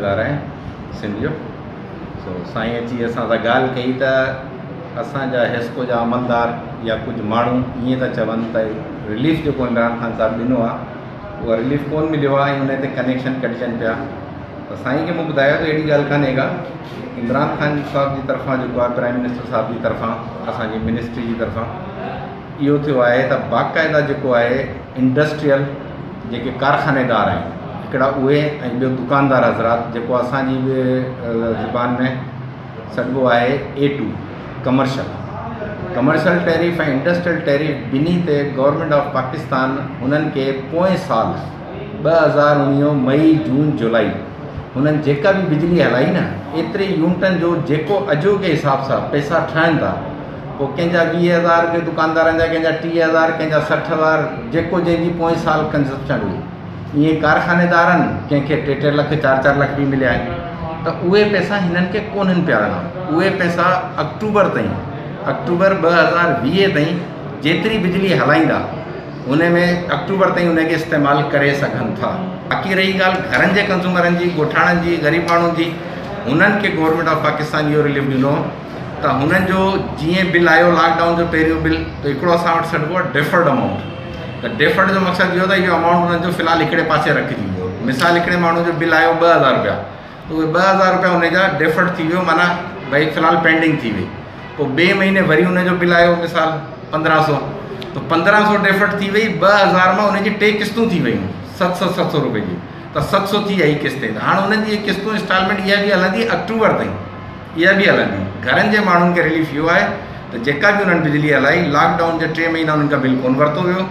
ठेकेदार आहियां सिंध जो। सो साईं अची असां सां ॻाल्हि कई त असांजा हेस्को जा अमलदार या कुझु माण्हू ईअं था चवनि त रिलीफ जेको इमरान ख़ान साहिबु ॾिनो आहे उहा रिलीफ कोन मिलियो आहे ऐं उन ते कनेक्शन कटिजनि पिया। त साईं खे मूं ॿुधायो त अहिड़ी ॻाल्हि कान्हे का, इमरान ख़ान साहिब जी तरफ़ां जेको आहे प्राइम मिनिस्टर साहिब जी तरफ़ां असांजी मिनिस्ट्री जी तरफ़ां इहो थियो आहे त बाक़ाइदा जेको आहे इंडस्ट्रियल जेके कारखानेदार आहिनि हिकिड़ा उहे ऐं ॿियो दुकानदार हज़रात जेको असांजी ज़ुबान में सॾिबो आहे A2 कमर्शियल टैरिफ ऐं इंडस्ट्रियल टैरिफ ॿिन्ही ते गवर्नमेंट ऑफ पाकिस्तान हुननि खे पोएं साल 2019 मई जून जुलाई हुननि जेका बि बिजली हलाई न एतिरे यूनिटनि जो जेको अॼोके हिसाब सां पैसा ठहनि था, पोइ कंहिंजा 20,000 के दुकानदारनि जा, कंहिंजा 30,000, कंहिंजा 60,000 जेको जंहिंजी पोएं साल कंजप्शन हुई। ईअं कारखानेदारनि कंहिंखे 3-3 लख 4-4 लख बि मिलिया आहिनि। त उहे पैसा हिननि खे कोन्हनि पिया ॾिना। उहे पैसा अक्टूबर 2020 ताईं जेतिरी बिजली हलाईंदा उन में अक्टूबर ताईं उनखे इस्तेमालु करे सघनि था। बाक़ी रही ॻाल्हि घरनि जे कंज़्यूमरनि जी, ॻोठाणनि जी, ग़रीब माण्हुनि जी, हुननि खे गवर्नमेंट ऑफ पाकिस्तान इहो रिलीफ ॾिनो त हुननि जो जीअं बिल आयो लॉकडाउन जो पहिरियों बिल त हिकिड़ो असां वटि सॾिबो आहे डेफर्ड अमाउंट। त डेफर्ड जो मक़सदु इहो त इहो अमाउंट हुननि जो फ़िलहालु हिकिड़े पासे रखिजी वियो। मिसाल हिकिड़े माण्हू जो बिल आयो 2,000 रुपया, त उहे 2,000 रुपया हुनजा डेफर्ड थी वियो, माना भई फ़िलहालु पेंडिंग थी वई। पोइ ॿिए महीने वरी हुनजो बिल आयो मिसाल 1,500, तो 1,500 डेफर्ड थी वई। 2,000 में हुनजी 2 किस्तूं थी वयूं 700 रुपए जी, त 700 थी आई किस्तें। हाणे हुननि जी किस्तूं इंस्टॉलमेंट इहा बि हलंदी अक्टूबर ताईं, इहा बि हलंदी। घरनि जे माण्हुनि खे रिलीफ इहो आहे त जेका बि हुननि बिजली हलाई लॉकडाउन जे 3 महीना हुननि खां बिल कोन वरितो वियो।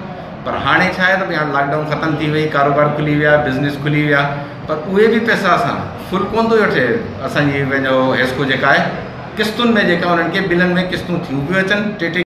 पर हाणे छा आहे त भई हाणे लॉकडाउन ख़तमु थी वई, कारोबार खुली विया, बिज़नेस खुली विया, पर उहे बि पैसा असां फुल कोन थो वठे। असांजी पंहिंजो हेस्को जेका आहे किस्तुनि में जेका उन्हनि खे बिलनि में किस्तूं थियूं पियूं अचनि 3-3